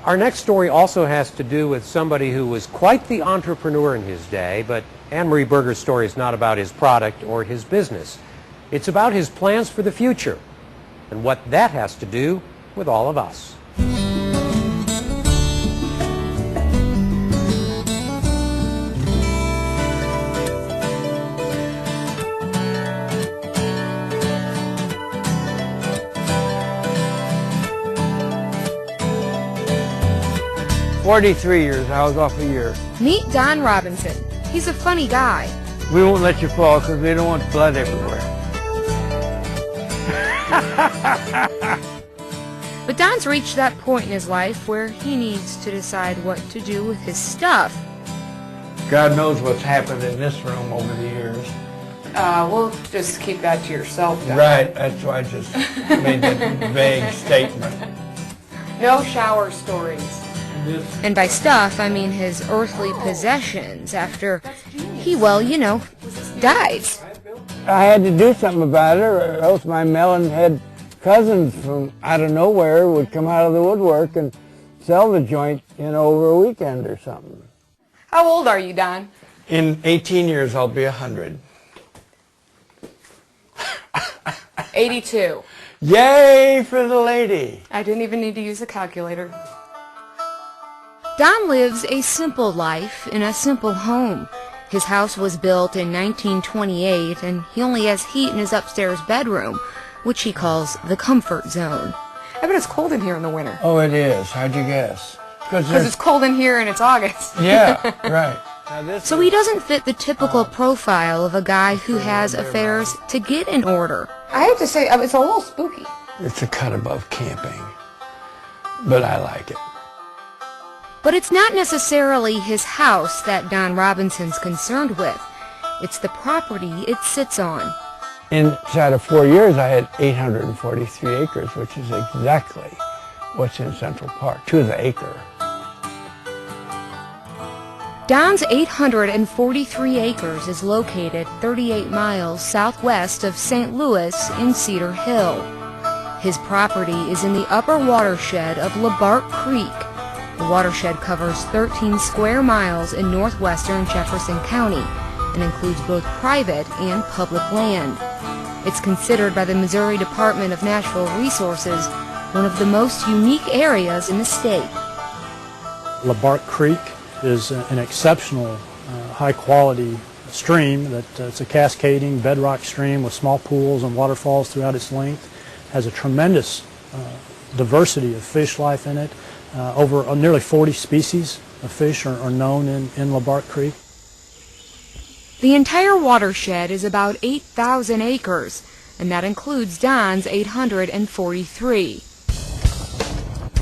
Our next story also has to do with somebody who was quite the entrepreneur in his day, but Anne-Marie Berger's story is not about his product or his business. It's about his plans for the future and what that has to do with all of us. "43 years, I was off a year." Meet Don Robinson. He's a funny guy. We won't let you fall because we don't want blood everywhere. But Don's reached that point in his life where he needs to decide what to do with his stuff. God knows what's happened in this room over the years. We'll just keep that to yourself, Don. Right, that's why I just made that vague statement. No shower stories. And by stuff, I mean his earthly possessions after he, well, you know, dies. I had to do something about it, or else my melon-head cousins from out of nowhere would come out of the woodwork and sell the joint, you know, over a weekend or something. How old are you, Don? In 18 years, I'll be 100. 82. Yay for the lady! I didn't even need to use a calculator. Don lives a simple life in a simple home. His house was built in 1928, and he only has heat in his upstairs bedroom, which he calls the comfort zone. I bet it's cold in here in the winter. Oh, it is. How'd you guess? Because it's cold in here and it's August. Yeah, right. Now So he doesn't fit the typical profile of a guy who has affairs to get in order. I have to say, it's a little spooky. It's a cut above camping, but I like it. But it's not necessarily his house that Don Robinson's concerned with. It's the property it sits on. Inside of 4 years, I had 843 acres, which is exactly what's in Central Park, to the acre. Don's 843 acres is located 38 miles southwest of St. Louis in Cedar Hill. His property is in the upper watershed of LaBarque Creek. The watershed covers 13 square miles in northwestern Jefferson County and includes both private and public land. It's considered by the Missouri Department of Natural Resources one of the most unique areas in the state. LaBarque Creek is an exceptional high-quality stream. It's a cascading bedrock stream with small pools and waterfalls throughout its length. It has a tremendous diversity of fish life in it. Over nearly 40 species of fish are known in LaBarque Creek. The entire watershed is about 8,000 acres, and that includes Don's 843.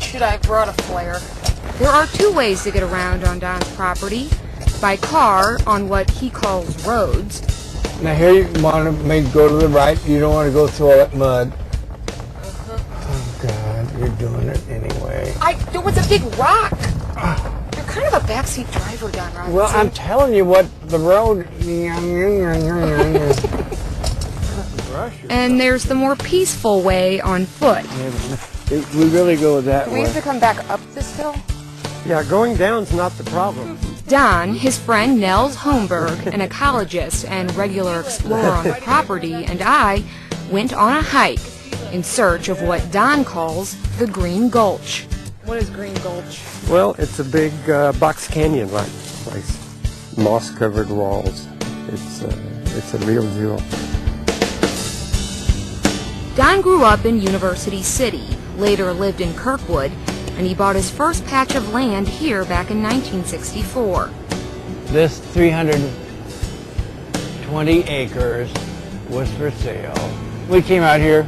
Should I have brought a flare? There are two ways to get around on Don's property: by car on what he calls roads. Now here you want to go to the right, you don't want to go through all that mud. Oh God, you're doing it anyway. There was a big rock. You're kind of a backseat driver, Don Robinson. Well, I'm telling you what the road... And there's the more peaceful way on foot. We really go that Do we way. have to come back up this hill? Yeah, going down's not the problem. Don, his friend Nels Holmberg, an ecologist and regular explorer on the property, and I went on a hike in search of what Don calls the Green Gulch. What is Green Gulch? Well, it's a big box canyon-like place. Moss-covered walls. It's a real jewel. Don grew up in University City, later lived in Kirkwood, and he bought his first patch of land here back in 1964. This 320 acres was for sale. We came out here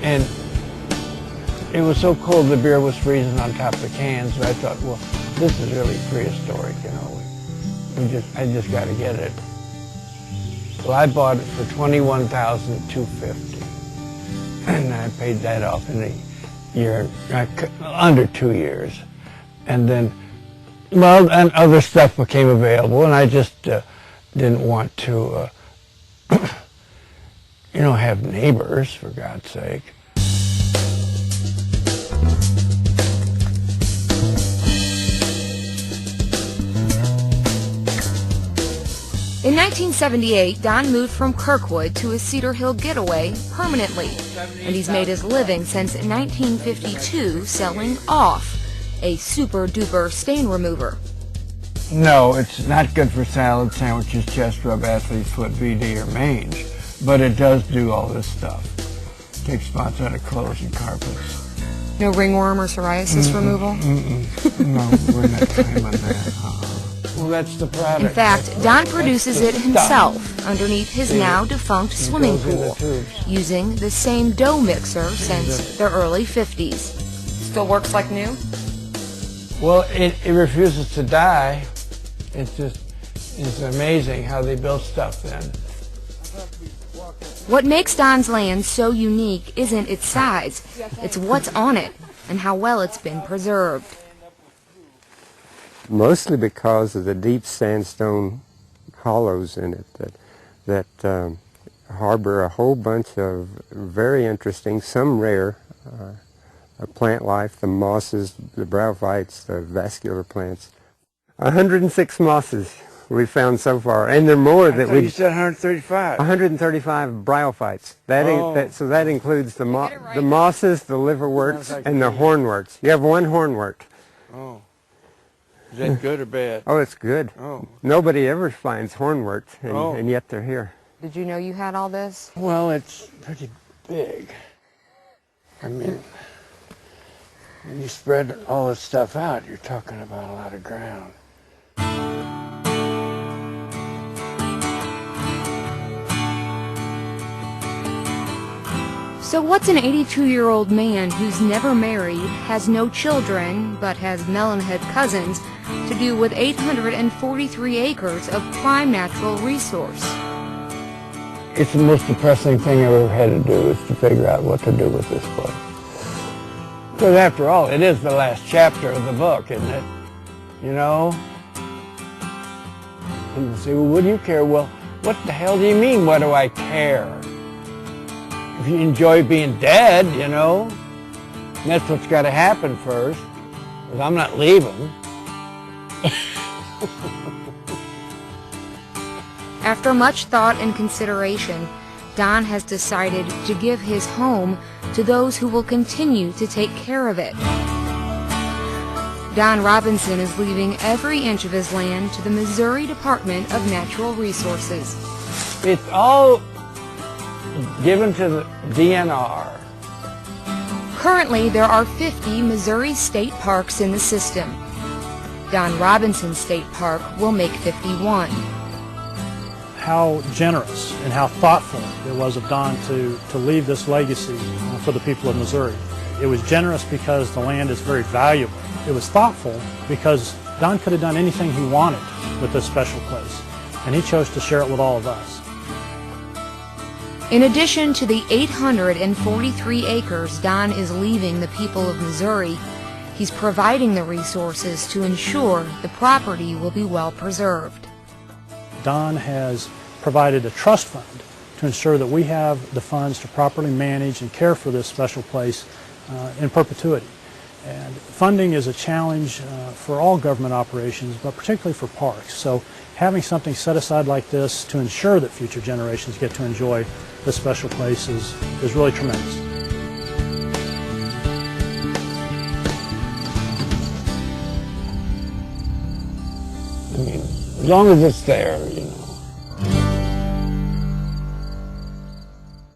and it was so cold the beer was freezing on top of the cans, but I thought, well, this is really prehistoric, you know. I just got to get it. Well, I bought it for $21,250, and I paid that off in a year, under 2 years, and then, well, and other stuff became available, and I just didn't want to, you know, have neighbors, for God's sake. 1978, Don moved from Kirkwood to his Cedar Hill getaway permanently, and he's made his living since 1952 selling off, a super-duper stain remover. No, it's not good for salad, sandwiches, chest rub, athlete's foot, VD, or mange, but it does do all this stuff. Takes spots out of clothes and carpets. No ringworm or psoriasis removal? No, we're not claiming that. Well, that's the product. In fact, Don produces it himself underneath his now defunct swimming pool, using the same dough mixer since the early 50s. Still works like new? Well, it refuses to die. It's amazing how they built stuff then. What makes Don's land so unique isn't its size, it's what's on it and how well it's been preserved. Mostly because of the deep sandstone hollows in it that harbor a whole bunch of very interesting, some rare, plant life, the mosses, the bryophytes, the vascular plants. 106 mosses we found so far, and there are more that we. You said 135. 135 bryophytes. So that includes the mosses, the liverworts, and the hornworts. You have one hornwort. Oh. Is that good or bad? Oh, it's good. Oh. Nobody ever finds hornworts, and yet they're here. Did you know you had all this? Well, it's pretty big. I mean, when you spread all this stuff out, you're talking about a lot of ground. So what's an 82-year-old man who's never married, has no children, but has melonhead cousins, to do with 843 acres of prime natural resource? It's the most depressing thing I've ever had to do, is to figure out what to do with this place. Because after all, it is the last chapter of the book, isn't it? You know? And you say, well, what do you care? Well, what the hell do you mean, what do I care? If you enjoy being dead, you know, that's what's got to happen first, because I'm not leaving. After much thought and consideration, Don has decided to give his home to those who will continue to take care of it. Don Robinson is leaving every inch of his land to the Missouri Department of Natural Resources. It's all given to the DNR. Currently, there are 50 Missouri state parks in the system. Don Robinson State Park will make 51. How generous and how thoughtful it was of Don to leave this legacy for the people of Missouri. It was generous because the land is very valuable. It was thoughtful because Don could have done anything he wanted with this special place, and he chose to share it with all of us. In addition to the 843 acres Don is leaving the people of Missouri, he's providing the resources to ensure the property will be well preserved. Don has provided a trust fund to ensure that we have the funds to properly manage and care for this special place in perpetuity. And funding is a challenge for all government operations, but particularly for parks. So having something set aside like this to ensure that future generations get to enjoy this special place is really tremendous. I mean, as long as it's there, you know.